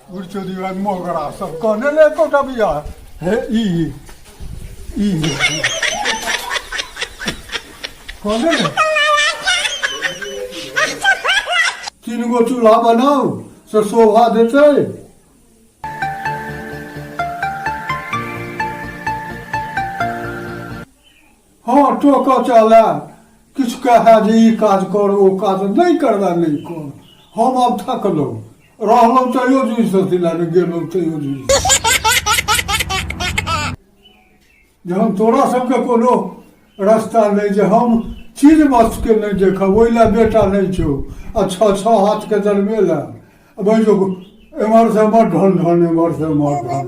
बुढ़चो दीवार मोगरा सब कहने ले कोटा बिया हे ई कहने ले 3 गो चूल्हा बनाओ से शोभा देते हाँ टोका चला किछ कहे जे ई काज कर ओ काज नहीं करबा नहीं कर हम अब थकलो रहलो तैयो जी सती लागे गेलो तैयो जी जे हम तोरा सबके कोनो रास्ता नहीं जे हम चीज वस्तु के नहीं देखब ओइ ला बेटा नहीं छो अच्छा 6 हाथ के जन्मेला भाई जो एमर से मत ढन एमर से मत ढन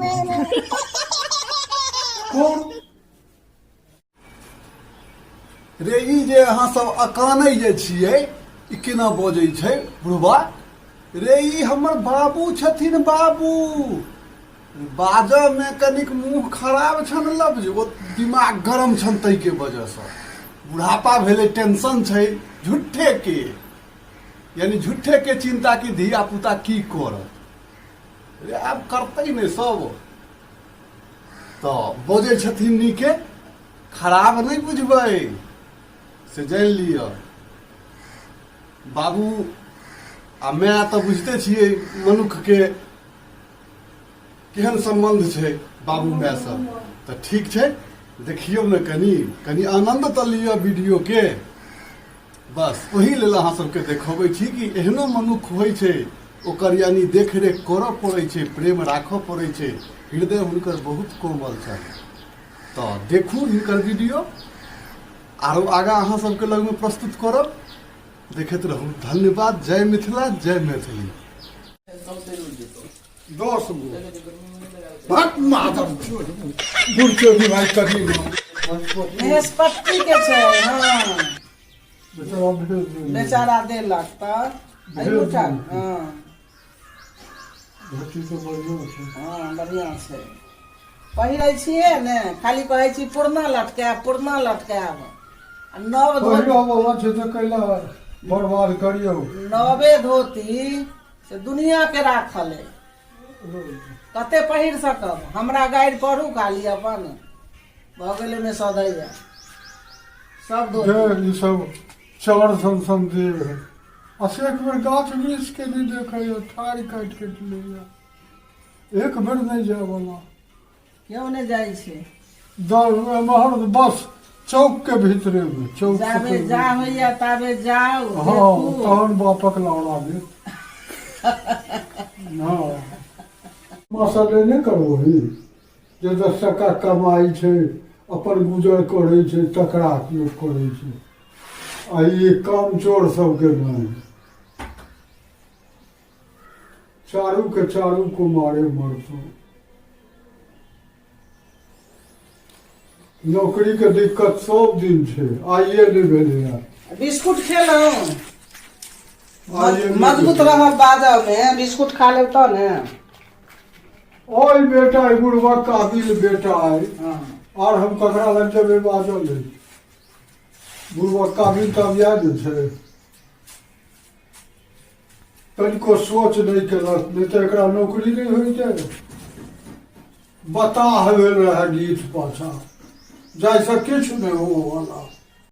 कौन रे ई जे अहाँ सब अकानै जे छियै ई केना बजै छै बुढ़बा रे ई हमर बाबू छथिन बाबू बाजऽ में कनिक मुंह खराब छन लफ्ज ओ दिमाग गरम छन तै के वजह से बुढ़ापा भेले टेंशन छै झूठे के यानी झूठे के चिंता की धिया पुता की करत रे आब करतै ने सब तो बजै छथिन नीके खराब नहीं बुझबै से जान लिया बाबू आ मैं तो बुझते छियै मनुख के केहन संबंध छै बाबू माय से तो ठीक छै देखियो ने कनी आनंद तो लिया वीडियो के बस वही लेल अहाँ सबके देखबै छी कि एहनो मनुख होइ छै ओकर यानी देख रेख करऽ पड़ै छै प्रेम राखऽ पड़ै छै हृदय हुनकर बहुत कोमल छै तो देखू हिनकर वीडियो आरो आगा अहाँ सबके लग में प्रस्तुत करब देखैत रहू धन्यवाद जय मिथिला जय मैथिली 10 गो भाग माधव बुढ़चो दीवार कभी बृहस्पति के छै हाँ बेचारा देलक तऽ उठा हाँ हाँ बढ़िया छै पहिरै छियै ने खाली कहै छी पुरना लटकायब नव धोती बर्बाद करियो नवे धोती से दुनिया के राखल है कते पहिर सकब हमरा गाइड करू खाली अपन भऽ गेलै में सदैया सब धोती सब चवर सन दे एक बेर गाछ वृक्ष के नहीं देखे ठाड़ काट के ले एक बेर नहीं जाए वाला क्यों नहीं जाइ छै महर बस चौक के भीतरे में चौक जाबे जा होइया ताबे जाओ हाँ तहन बापक लौड़ा दे हाँ मसाले नहीं करो ही जे 10 टका कमाई छै अपन गुजर करे छै तकरा उपयोग करे छै आ ये काम चोर सबके नहीं चारू के चारू को मारे मरतो नौकरी के दिक्कत सब दिन छे आइए नहीं भेले बिस्कुट खेलौं मजबूत रहब बाजऽ में बिस्कुट खा लेब तो ने ओए बेटा बुढ़वा काबिल बेटा है और हम ककरा लग जेबे बाजऽ ले बुढ़वा काबिल तब याद छे तनिको सोच नहीं केलक नहीं तो एकरा नौकरी नहीं होई छै बता भेल रहे गीत पाछा जैसा किछु नहीं हो वाला